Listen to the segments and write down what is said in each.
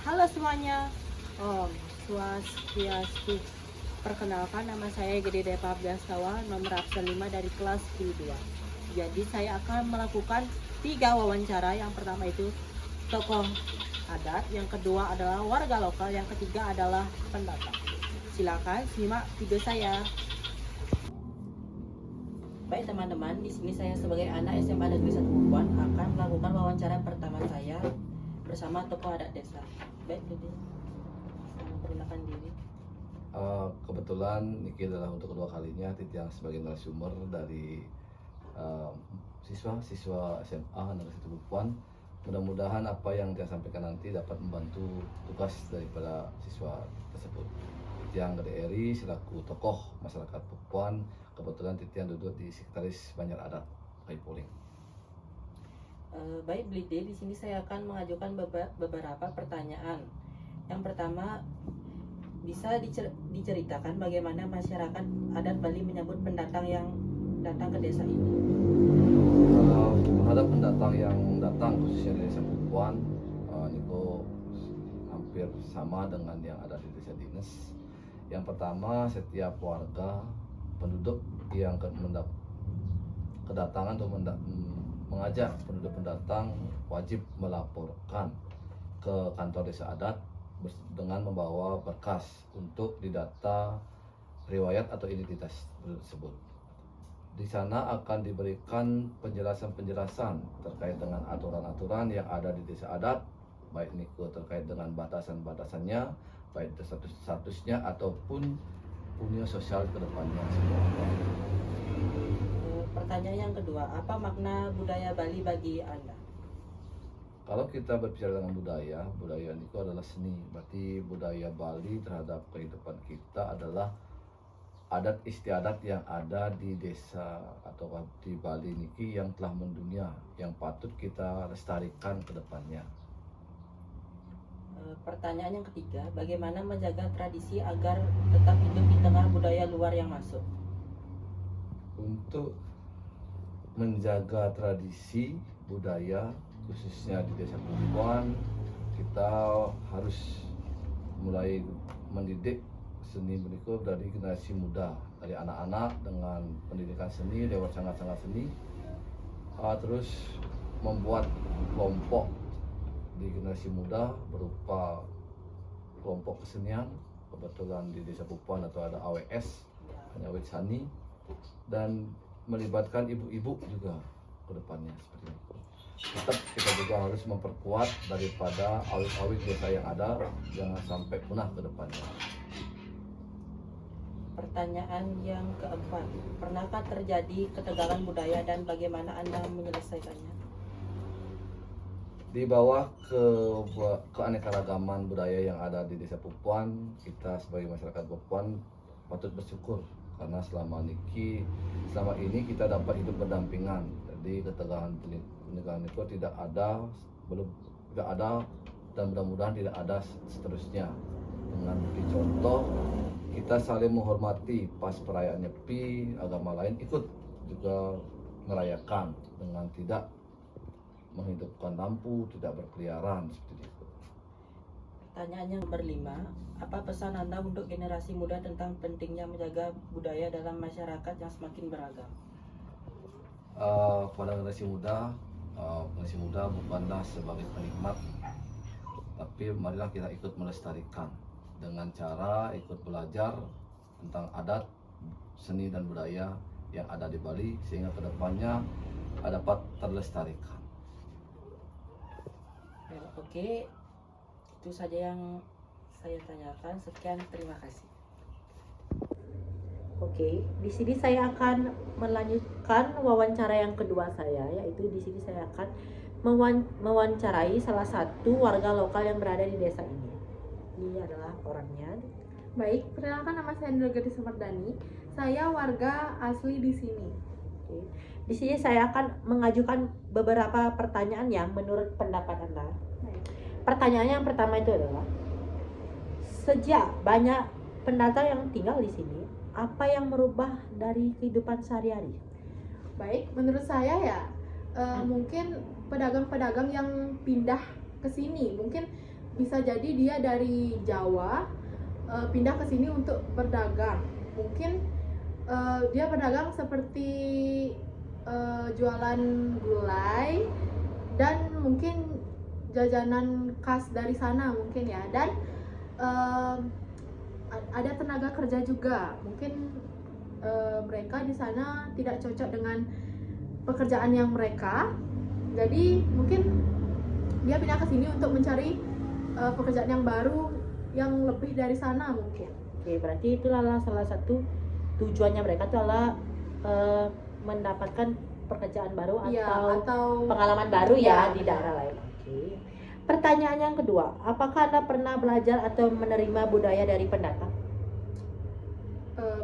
Halo semuanya, Om Swastiastu. Perkenalkan, nama saya Gede Depa Abdiastawa, nomor absen 5 dari kelas Q2. Jadi saya akan melakukan 3 wawancara. Yang pertama itu tokoh adat, yang kedua adalah warga lokal, yang ketiga adalah pendatang. Silakan simak video saya. Baik teman-teman, di sini saya sebagai anak SMA Negeri 1 Bukuan akan melakukan wawancara pertama saya bersama tokoh adat desa. Baik, Dede, perkenalkan diri. Kebetulan Niki adalah untuk kedua kalinya yang sebagai narasumber dari siswa SMA Negeri 1 Bukuan. Mudah-mudahan apa yang dia sampaikan nanti dapat membantu tugas daripada siswa tersebut. Titiang dari Eri selaku tokoh masyarakat Bukuan, kebetulan Titiang duduk di sekretaris Banjar Adat Kaipoling. Baik, Blide, di sini saya akan mengajukan beberapa pertanyaan. Yang pertama, bisa diceritakan bagaimana masyarakat adat Bali menyambut pendatang yang datang ke desa ini? Terhadap pendatang yang datang khususnya di desa Bukuan, Niko hampir sama dengan yang ada di desa Dinas. Yang pertama, setiap warga penduduk yang kedatangan atau mengajak penduduk pendatang wajib melaporkan ke kantor desa adat dengan membawa berkas untuk didata riwayat atau identitas tersebut. Di sana akan diberikan penjelasan-penjelasan terkait dengan aturan-aturan yang ada di desa adat, baik Niko terkait dengan batasan-batasannya, baik statusnya ataupun punya sosial ke depannya semua. Pertanyaan yang kedua, apa makna budaya Bali bagi Anda? Kalau kita berbicara dengan budaya itu adalah seni. Berarti budaya Bali terhadap kehidupan kita adalah adat istiadat yang ada di desa atau di Bali niki yang telah mendunia, yang patut kita lestarikan ke depannya. Pertanyaan yang ketiga, bagaimana menjaga tradisi agar tetap hidup di tengah budaya luar yang masuk? Untuk menjaga tradisi budaya khususnya di desa Bukuan, kita harus mulai mendidik seni berikut dari generasi muda, dari anak-anak dengan pendidikan seni lewat sangat-sangat seni, terus membuat kelompok di generasi muda berupa kelompok kesenian. Kebetulan di desa Bukuan atau ada AWS, Awet Sani, dan melibatkan ibu-ibu juga ke depannya seperti itu. Tetap kita juga harus memperkuat daripada awit-awit desa yang ada, jangan sampai punah ke depannya. Pertanyaan yang keempat, pernahkah terjadi ketegangan budaya dan bagaimana Anda menyelesaikannya? Di bawah keanekaragaman budaya yang ada di desa Bukuan, kita sebagai masyarakat Bukuan patut bersyukur karena selama ini kita dapat hidup berdampingan. Jadi ketegangan itu tidak ada dan mudah-mudahan tidak ada seterusnya. Dengan beri contoh, kita saling menghormati pas perayaan Nyepi, agama lain ikut juga merayakan dengan tidak menghidupkan lampu, tidak berkeliaran seperti itu. Pertanyaan yang berlima, apa pesan Anda untuk generasi muda tentang pentingnya menjaga budaya dalam masyarakat yang semakin beragam? Pada generasi muda bukanlah sebagai penikmat, tapi marilah kita ikut melestarikan dengan cara ikut belajar tentang adat, seni dan budaya yang ada di Bali sehingga kedepannya dapat terlestarikan. Oke, itu saja yang saya tanyakan. Sekian, terima kasih. Oke, di sini saya akan melanjutkan wawancara yang kedua saya, yaitu di sini saya akan mewawancarai salah satu warga lokal yang berada di desa ini. Ini adalah orangnya. Baik, perkenalkan nama saya Indra Gadis Semardani. Saya warga asli di sini. Oke. Di sini saya akan mengajukan beberapa pertanyaan yang menurut pendapat Anda. Baik. Pertanyaan yang pertama itu adalah, sejak banyak pendatang yang tinggal di sini, apa yang merubah dari kehidupan sehari-hari? Baik, menurut saya ya mungkin pedagang-pedagang yang pindah ke sini, mungkin bisa jadi dia dari Jawa pindah ke sini untuk berdagang. Mungkin dia berdagang seperti jualan gulai dan mungkin jajanan khas dari sana mungkin ya. Dan ada tenaga kerja juga. Mungkin mereka di sana tidak cocok dengan pekerjaan yang mereka. Jadi mungkin dia pindah ke sini untuk mencari pekerjaan yang baru yang lebih dari sana mungkin. Oke, berarti itulah salah satu tujuannya mereka itu adalah mendapatkan pekerjaan baru Iya, atau pengalaman baru ya Iya, di benar. daerah lain. Oke. Pertanyaan yang kedua, apakah Anda pernah belajar atau menerima budaya dari pendatang?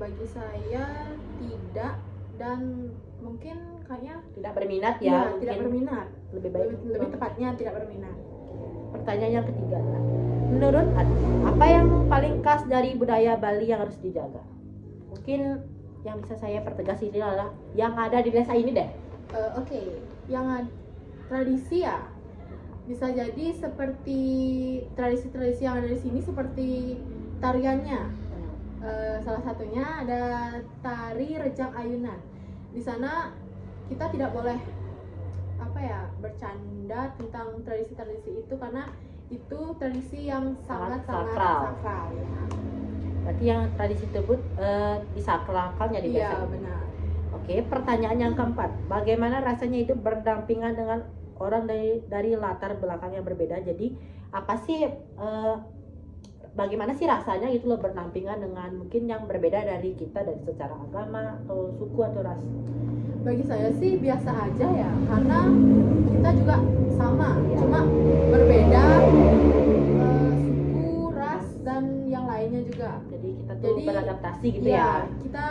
Bagi saya tidak, dan mungkin kayaknya Tidak berminat ya, ya, tidak mungkin berminat. lebih baik. Lebih tepatnya tidak berminat. Pertanyaan yang ketiga, menurut Anda, apa yang paling khas dari budaya Bali yang harus dijaga? Mungkin yang bisa saya pertegas ini adalah yang ada di desa ini deh. Oke, tradisi ya, bisa jadi seperti tradisi-tradisi yang ada di sini seperti tariannya. Salah satunya ada tari rejang ayunan. Di sana kita tidak boleh bercanda tentang tradisi-tradisi itu karena itu tradisi yang Sangat sangat-sangat sakral. sakral ya. Berarti yang tradisi tersebut disakralkannya di desa Iya, ini. benar. Oke, pertanyaan yang keempat, bagaimana rasanya hidup berdampingan dengan orang dari latar belakang yang berbeda? Jadi apa sih bagaimana sih rasanya gitu loh berdampingan dengan mungkin yang berbeda dari kita dari secara agama atau suku atau ras? Bagi saya sih biasa aja ya, karena kita juga sama, cuma berbeda suku, ras, dan yang lainnya juga. Jadi kita tuh beradaptasi gitu ya, ya. kita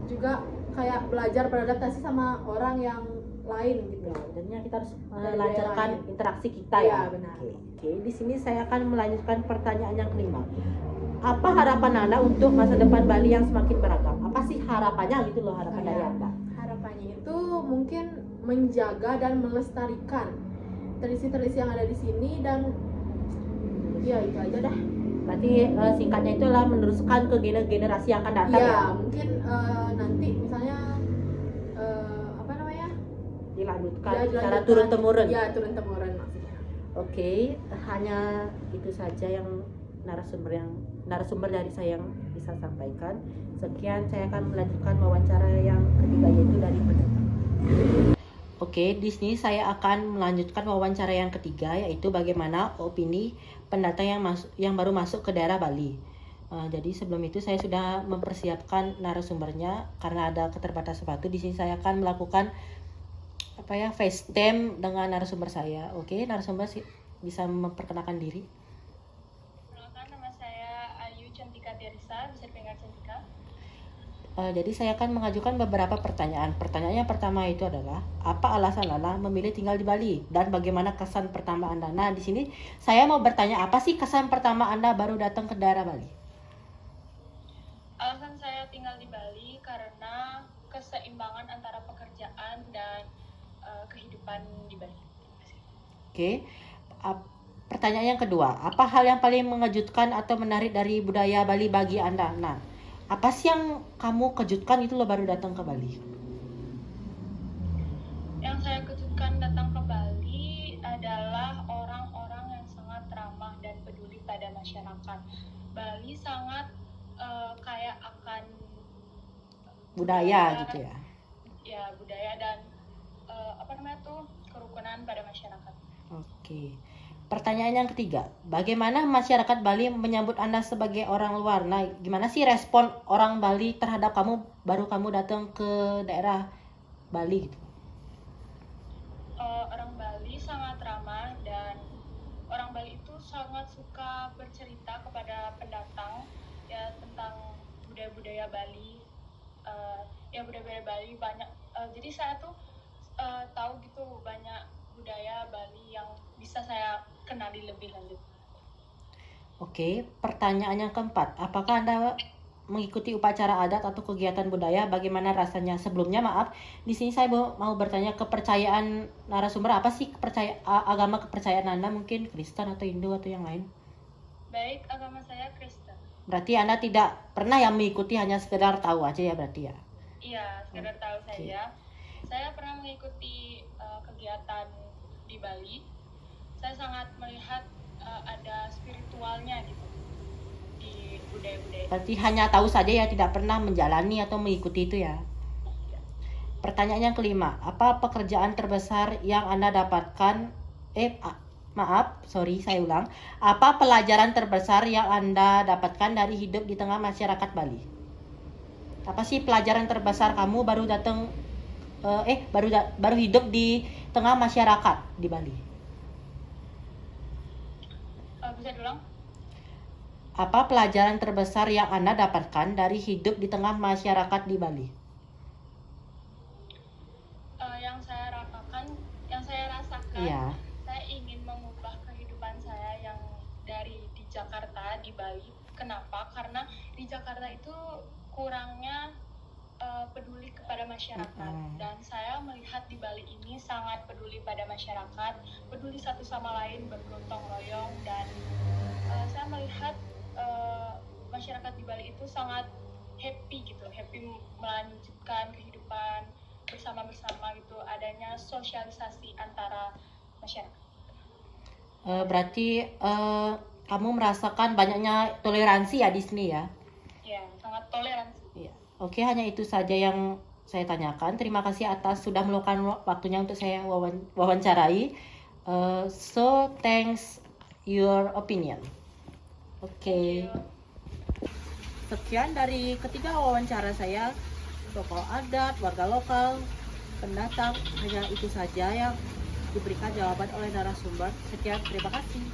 juga kayak belajar beradaptasi sama orang yang lain gitu. Ya, jadinya kita harus Dari melancarkan daerah lain. interaksi kita Iya, ya. benar. Oke, di sini saya akan melanjutkan pertanyaan yang kelima. Apa harapan Anda untuk masa depan Bali yang semakin beragam? Apa sih harapannya gitu loh, harapan dari Anda? Harapannya itu mungkin menjaga dan melestarikan tradisi-tradisi yang ada di sini, dan ya itu aja dah. Berarti singkatnya itu adalah meneruskan ke generasi yang akan datang Ya, ya? mungkin nanti misalnya Dilanjutkan ya, secara dilanjutkan. turun temurun. Ya, turun temurun maksudnya. Oke, hanya itu saja yang narasumber dari saya yang bisa sampaikan. Sekian, saya akan melanjutkan wawancara yang ketiga yaitu dari pendatang. Oke, di sini saya akan melanjutkan wawancara yang ketiga yaitu bagaimana opini pendatang yang baru masuk ke daerah Bali. Jadi sebelum itu saya sudah mempersiapkan narasumbernya karena ada keterbatasan waktu. Di sini saya akan melakukan FaceTime dengan narasumber saya. Oke, narasumber bisa memperkenalkan diri. Perkenalkan, nama saya Ayu Cantika Teresa, bisa dipanggil Cantika. Jadi saya akan mengajukan beberapa pertanyaan. Pertanyaan yang pertama itu adalah apa alasan Anda memilih tinggal di Bali dan bagaimana kesan pertama Anda? Nah, di sini saya mau bertanya apa sih kesan pertama Anda baru datang ke daerah Bali? Alasan saya tinggal di Bali karena keseimbangan antara pekerjaan dan kehidupan di Bali. Oke. Pertanyaan yang kedua, apa hal yang paling mengejutkan atau menarik dari budaya Bali bagi Anda? Nah, apa sih yang kamu kejutkan itu lo baru datang ke Bali? Yang saya kejutkan datang ke Bali adalah orang-orang yang sangat ramah dan peduli pada masyarakat. Bali sangat kaya akan Budaya gitu ya. Ya, budaya dan kerukunan pada masyarakat. Oke. Pertanyaan yang ketiga, bagaimana masyarakat Bali menyambut Anda sebagai orang luar? Nah, gimana sih respon orang Bali terhadap kamu baru kamu datang ke daerah Bali gitu? Orang Bali sangat ramah dan orang Bali itu sangat suka bercerita kepada pendatang ya tentang budaya-budaya Bali. Budaya-budaya Bali banyak. Jadi saya tuh tahu gitu banyak budaya Bali yang bisa saya kenali lebih lanjut. Oke, pertanyaan yang keempat, apakah Anda mengikuti upacara adat atau kegiatan budaya, bagaimana rasanya? Sebelumnya maaf, di sini saya mau bertanya kepercayaan narasumber, apa sih agama kepercayaan Anda, mungkin Kristen atau Hindu atau yang lain? Baik, agama saya Kristen. Berarti Anda tidak pernah yang mengikuti, hanya sekedar tahu aja ya berarti ya? Iya, sekedar tahu saja. Saya pernah mengikuti kegiatan di Bali. Saya sangat melihat ada spiritualnya gitu di budaya-budaya. Berarti hanya tahu saja ya, tidak pernah menjalani atau mengikuti itu ya? Pertanyaan yang kelima, apa pekerjaan terbesar yang Anda dapatkan, saya ulang. Apa pelajaran terbesar yang Anda dapatkan dari hidup di tengah masyarakat Bali? Apa sih pelajaran terbesar kamu baru datang, baru hidup di tengah masyarakat di Bali? Bisa diulang? Apa pelajaran terbesar yang Anda dapatkan dari hidup di tengah masyarakat di Bali? Yang saya rasakan, Iya. saya ingin mengubah kehidupan saya yang dari di Jakarta, di Bali. Kenapa? Karena di Jakarta itu kurangnya peduli kepada masyarakat, dan saya melihat di Bali ini sangat peduli pada masyarakat, peduli satu sama lain, bergotong royong, dan saya melihat masyarakat di Bali itu sangat happy melanjutkan kehidupan bersama-bersama gitu, adanya sosialisasi antara masyarakat. Berarti kamu merasakan banyaknya toleransi ya di sini ya? Ya, sangat toleransi. Ya. Oke, hanya itu saja yang saya tanyakan. Terima kasih atas sudah meluangkan waktunya untuk saya wawancarai. So, thanks your opinion. Oke. Sekian dari ketiga wawancara saya, tokoh adat, warga lokal, pendatang. Hanya itu saja yang diberikan jawaban oleh narasumber. Sekian, terima kasih.